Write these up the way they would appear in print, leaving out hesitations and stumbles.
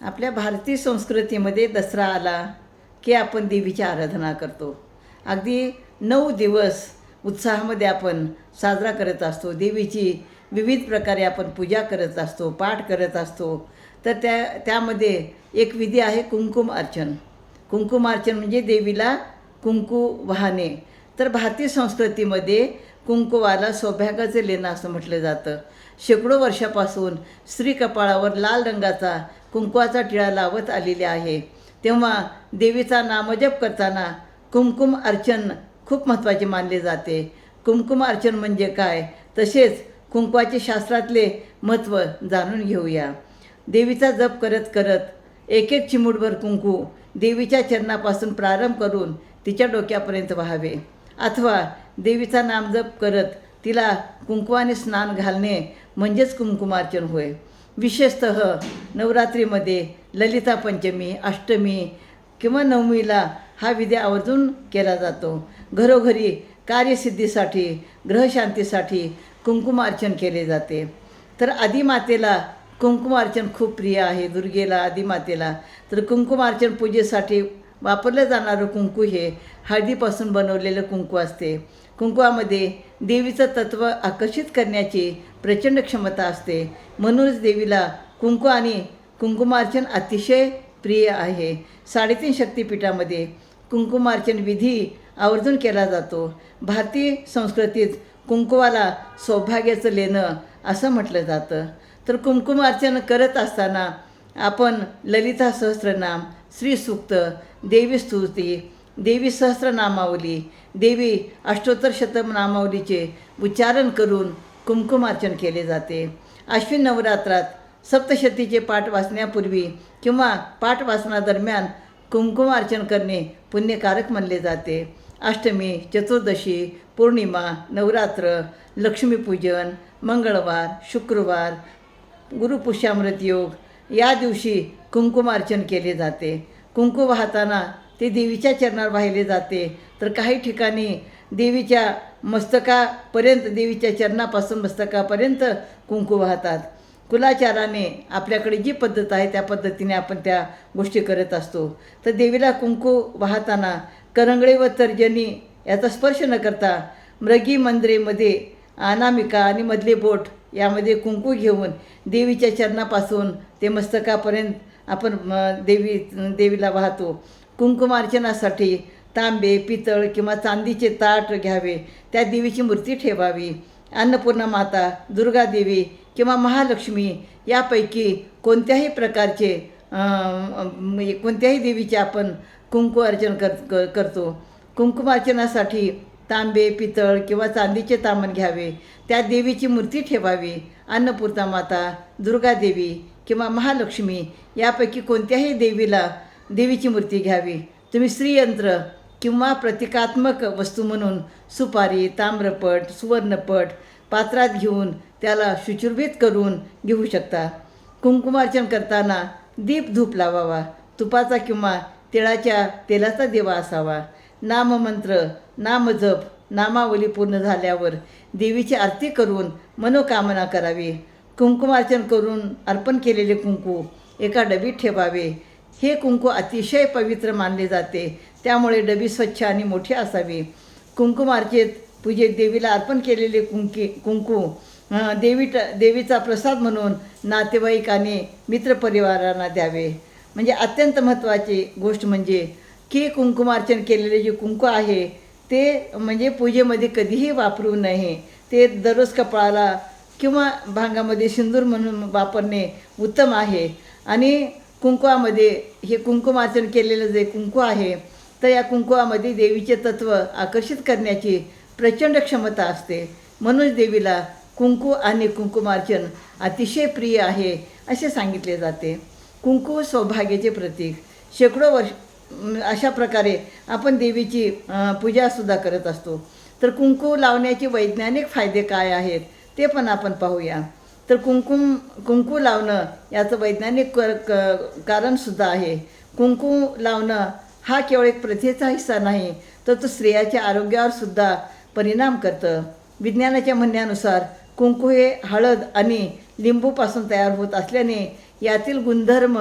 आपल्या भारतीय संस्कृतीमध्ये दसरा आला की आपण देवीची आराधना करतो. अगदी 9 दिवस उत्साहामध्ये आपण साजरा करत असतो. देवीची विविध प्रकारे आपण पूजा करत असतो, पाठ करत असतो. तर त्यामध्ये एक विधी आहे कुंकुम अर्चन. कुंकुम अर्चन म्हणजे देवीला कुंकू वाहने. तर भारतीय संस्कृतीमध्ये कुंकुवाला सौभाग्याचे लेणं असं म्हटलं जातं. शेकडो वर्षापासून स्त्री कपाळावर लाल रंगाचा कुंकवाचा टिळा लावत आलेले आहे. तेव्हा देवीचा नामजप करताना कुंकुम अर्चन खूप महत्त्वाचे मानले जाते. कुंकुम अर्चन म्हणजे काय, तसेच कुंकवाचे शास्त्रातले महत्त्व जाणून घेऊया. देवीचा जप करत करत एक एक चिमूटभर कुंकू देवीच्या चरणापासून प्रारंभ करून तिच्या डोक्यापर्यंत व्हावे, अथवा देवीचा नामजप करत तिला कुंकवाने स्नान घालणे म्हणजेच कुंकुमार्चन होय. विशेषतः नवरात्रीमध्ये ललिता पंचमी, अष्टमी किंवा नवमीला हा विधी आवर्जून केला जातो. घरोघरी कार्यसिद्धीसाठी, ग्रहशांतीसाठी कुंकुमार्चन केले जाते. तर आदिमातेला कुंकुमार्चन खूप प्रिय आहे. दुर्गेला, आदिमातेला. तर कुंकुमार्चन पूजेसाठी वापरलं जाणारं कुंकू हे हळदीपासून बनवलेलं कुंकू असते. कुंकवामध्ये देवीचं तत्त्व आकर्षित करण्याची प्रचंड क्षमता असते. म्हणूनच देवीला कुंकू आणि कुंकुमार्चन अतिशय प्रिय आहे. 3.5 शक्तिपीठामध्ये कुंकुमार्चन विधी आवर्जून केला जातो. भारतीय संस्कृतीत कुंकुवाला सौभाग्याचं लेणं असं म्हटलं जातं. तर कुंकुमार्चन करत असताना आपण ललिता सहस्रनाम, श्रीसूक्त, देवी स्तुती, देवी सहस्रनामावली, देवी अष्टोत्तर शतनामावलीचे उच्चारण करून कुंकुमार्चन केले जाते. आश्विन नवरात्रात सप्तशतीचे पाठ वाचण्यापूर्वी किंवा पाठ वाचनादरम्यान कुंकुमार्चन करणे पुण्यकारक मानले जाते. अष्टमी, चतुर्दशी, पौर्णिमा, नवरात्र, लक्ष्मीपूजन, मंगळवार, शुक्रवार, गुरुपुष्यामृत योग या दिवशी कुंकुमार्चन केले जाते. कुंकू वाहताना ते देवीच्या चरणावर वाहिले जाते. तर काही ठिकाणी देवीच्या मस्तकापर्यंत, देवीच्या चरणापासून मस्तकापर्यंत कुंकू वाहतात. कुलाचाराने आपल्याकडे जी पद्धत आहे त्या पद्धतीने आपण त्या गोष्टी करत असतो. तर देवीला कुंकू वाहताना करंगळे व तर्जनी याचा स्पर्श न करता मृगी मंदिरेमध्ये अनामिका आणि मधले बोट यामध्ये कुंकू घेऊन देवीच्या चरणापासून ते मस्तकापर्यंत आपण देवीला वाहतो. कुंकुमार्चनासाठी तांबे, पितळ किंवा चांदीचे ताट घ्यावे. त्या देवीची मूर्ती ठेवावी. अन्नपूर्णा माता, दुर्गा देवी किंवा महालक्ष्मी यापैकी कोणत्याही प्रकारचे कोणत्याही देवीचे आपण कुंकू अर्चन करतो. कुंकुमार्चनासाठी तांबे, पितळ किंवा चांदीचे तामण घ्यावे. त्या देवीची मूर्ती ठेवावी. अन्नपूर्णा माता, दुर्गा देवी किंवा महालक्ष्मी यापैकी कोणत्याही देवीची मूर्ती घ्यावी. तुम्ही श्रीयंत्र किंवा प्रतिकात्मक वस्तू म्हणून सुपारी, ताम्रपट, सुवर्णपट पात्रात घेऊन त्याला शुचिर्भूत करून घेऊ शकता. कुंकुमार्चन करताना दीप धूप लावावा. तुपाचा किंवा तिळाच्या तेलाचा दिवा असावा. नाममंत्र, नामजप, नामावली पूर्ण झाल्यावर देवीची आरती करून मनोकामना करावी. कुंकुमार्चन करून अर्पण केलेले कुंकू एका डबीत ठेवावे. हे कुंकू अतिशय पवित्र मानले जाते, त्यामुळे डबी स्वच्छ आणि मोठी असावी. कुंकुमार्चेत पूजेत देवीला अर्पण केलेले कुंकू देवीचा प्रसाद म्हणून नातेवाईक आणि मित्रपरिवारांना द्यावे. म्हणजे अत्यंत महत्त्वाची गोष्ट म्हणजे की कुंकुमार्चन केलेले जे कुंकू आहे ते म्हणजे पूजेमध्ये कधीही वापरू नये. ते दररोज कपाळाला किंवा भांगामध्ये सिंदूर म्हणून वापरणे उत्तम आहे. आणि कुंकवामध्ये हे कुंकुमार्चन केलेलं जे कुंकू आहे तर या कुंकवामध्ये देवीचे तत्त्व आकर्षित करण्याची प्रचंड क्षमता असते. म्हणून देवीला कुंकू आणि कुंकुमार्चन अतिशय प्रिय आहे असे सांगितले जाते. कुंकू सौभाग्याचे प्रतीक. शेकडो वर्ष अशा प्रकारे आपण देवीची पूजासुद्धा करत असतो. तर कुंकू लावण्याचे वैज्ञानिक फायदे काय आहेत ते पण आपण पाहूया. तर कुंकू लावणं याचं वैज्ञानिक कारणसुद्धा आहे. कुंकू लावणं हा केवळ एक प्रथेचा हिस्सा नाही, तर तो स्त्रियाच्या आरोग्यावर सुद्धा परिणाम करतं. विज्ञानाच्या म्हणण्यानुसार कुंकू हे हळद आणि लिंबूपासून तयार होत असल्याने यातील गुणधर्म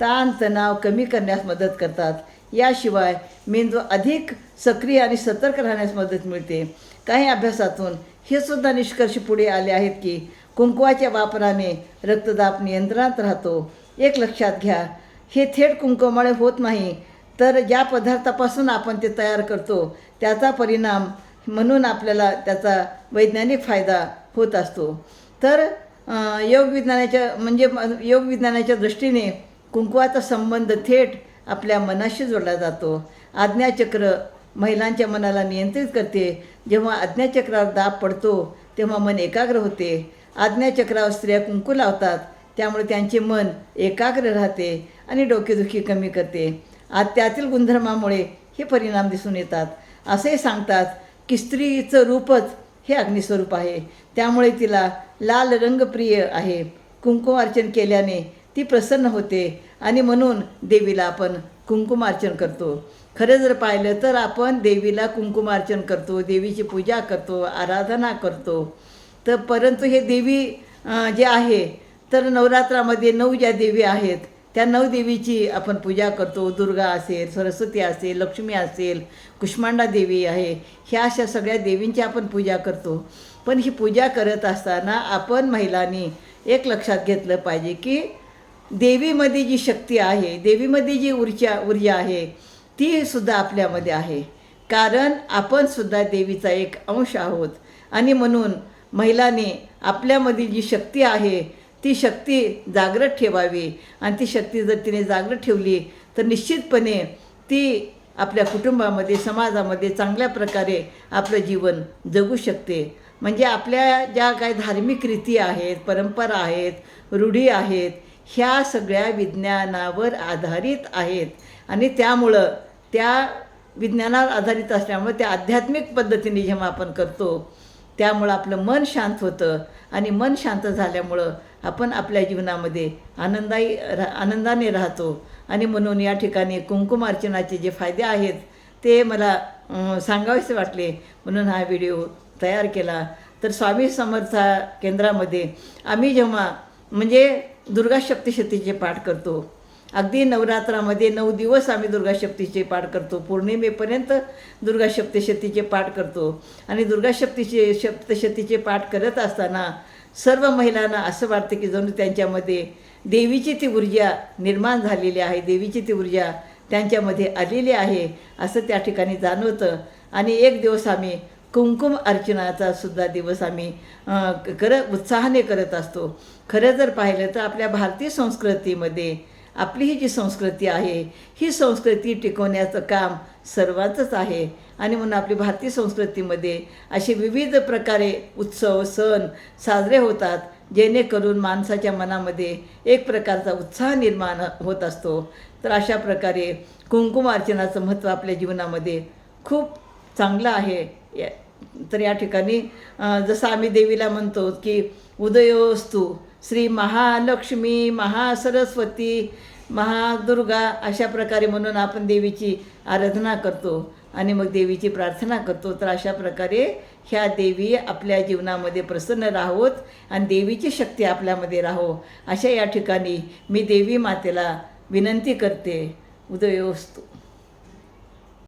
ताणतणाव कमी करण्यास मदत करतात. याशिवाय मेंदू अधिक सक्रिय आणि सतर्क राहण्यास मदत मिळते. काही अभ्यासातून हे सुद्धा निष्कर्ष पुढे आले आहेत की कुंकवाच्या वापराने रक्तदाब नियंत्रणात राहतो. एक लक्षात घ्या, हे थेट कुंकवामुळे होत नाही, तर ज्या पदार्थापासून आपण ते तयार करतो त्याचा परिणाम म्हणून आपल्याला त्याचा वैज्ञानिक फायदा होत असतो. तर योगविज्ञानाच्या दृष्टीने कुंकवाचा संबंध थेट आपल्या मनाशी जोडला जातो. आज्ञाचक्र महिलांच्या मनाला नियंत्रित करते. जेव्हा आज्ञाचक्रावर दाब पडतो तेव्हा मन एकाग्र होते. आज्ञाचक्रावर स्त्रिया कुंकू लावतात, त्यामुळे त्यांचे मन एकाग्र राहते आणि डोकेदुखी कमी करते. त्यातील गुणधर्मामुळे हे परिणाम दिसून येतात. असे सांगतात की स्त्रीचं रूपच हे अग्निस्वरूप आहे, त्यामुळे तिला लाल रंग प्रिय आहे. कुंकुमार्चन केल्याने ती प्रसन्न होते आणि म्हणून देवीला आपण कुंकुमार्चन करतो. खरं जर पाहिलं तर आपण देवीला कुंकुमार्चन करतो, देवीची पूजा करतो, आराधना करतो. तर परंतु हे देवी जे आहे तर नवरात्रामध्ये 9 ज्या देवी आहेत त्या 9 देवीची आपण पूजा करतो. दुर्गा असेल, सरस्वती असेल, लक्ष्मी असेल, कुष्मांडा देवी आहे, ह्या अशा सगळ्या देवींची आपण पूजा करतो. पण ही पूजा करत असताना आपण महिलांनी एक लक्षात घेतलं पाहिजे की देवीमध्ये जी शक्ती आहे, देवीमध्ये जी ऊर्जा आहे ती सुद्धा आपल्यामध्ये आहे. कारण आपण सुद्धा देवीचा एक अंश आहोत आणि म्हणून महिलांनी आपल्यामधील जी शक्ती आहे ती शक्ती जागृत ठेवावी. आणि ती शक्ती जर तिने जागृत ठेवली तर निश्चितपणे ती आपल्या कुटुंबामध्ये, समाजामध्ये चांगल्या प्रकारे आपलं जीवन जगू शकते. म्हणजे आपल्या ज्या काही धार्मिक रीती आहेत, परंपरा आहेत, रूढी आहेत, ह्या सगळ्या विज्ञानावर आधारित आहेत आणि त्यामुळं त्या विज्ञानावर आधारित असल्यामुळे त्या आध्यात्मिक पद्धतीने जेव्हा आपण करतो त्यामुळं आपलं मन शांत होतं आणि मन शांत झाल्यामुळं आपण आपल्या जीवनामध्ये आनंदाने राहतो. आणि म्हणून या ठिकाणी कुंकुमार्चनाचे जे फायदे आहेत ते मला सांगावेसे वाटले, म्हणून हा व्हिडिओ तयार केला. तर स्वामी समर्थ केंद्रामध्ये आम्ही जेव्हा दुर्गा सप्तशतीचे पाठ करतो, अगदी नवरात्रामध्ये 9 दिवस आम्ही दुर्गा सप्तशतीचे पाठ करतो. पौर्णिमेपर्यंत दुर्गा सप्तशतीचे पाठ करतो. आणि दुर्गा सप्तशतीचे पाठ करत असताना सर्व महिलांना असं वाटतं की जणू त्यांच्यामध्ये देवीची ती ऊर्जा निर्माण झालेली आहे, देवीची ती ऊर्जा त्यांच्यामध्ये आलेली आहे असं त्या ठिकाणी जाणवतं. आणि एक दिवस आम्ही कुंकुम अर्चनाचा सुद्धा दिवस आम्ही उत्साहाने करत असतो. खरं जर पाहिलं तर आपल्या भारतीय संस्कृतीमध्ये आपली ही जी संस्कृती आहे ही संस्कृती टिकवण्याचं काम सर्वांचंच आहे. आणि म्हणून आपली भारतीय संस्कृतीमध्ये असे विविध प्रकारे उत्सव सण साजरे होतात जेणेकरून माणसाच्या मनामध्ये एक प्रकारचा उत्साह निर्माण होत असतो. तर अशा प्रकारे कुंकुम अर्चनाचं महत्त्व आपल्या जीवनामध्ये खूप चांगलं आहे. तर या ठिकाणी जसं आम्ही देवीला म्हणतो की उदयोस्तु श्री महालक्ष्मी, महासरस्वती, महादुर्गा, अशा प्रकारे म्हणून आपण देवीची आराधना करतो आणि मग देवीची प्रार्थना करतो. तर अशा प्रकारे ह्या देवी आपल्या जीवनामध्ये प्रसन्न राहोत आणि देवीची शक्ती आपल्यामध्ये राहो अशा या ठिकाणी मी देवी मातेला विनंती करते. उदयोस्तु.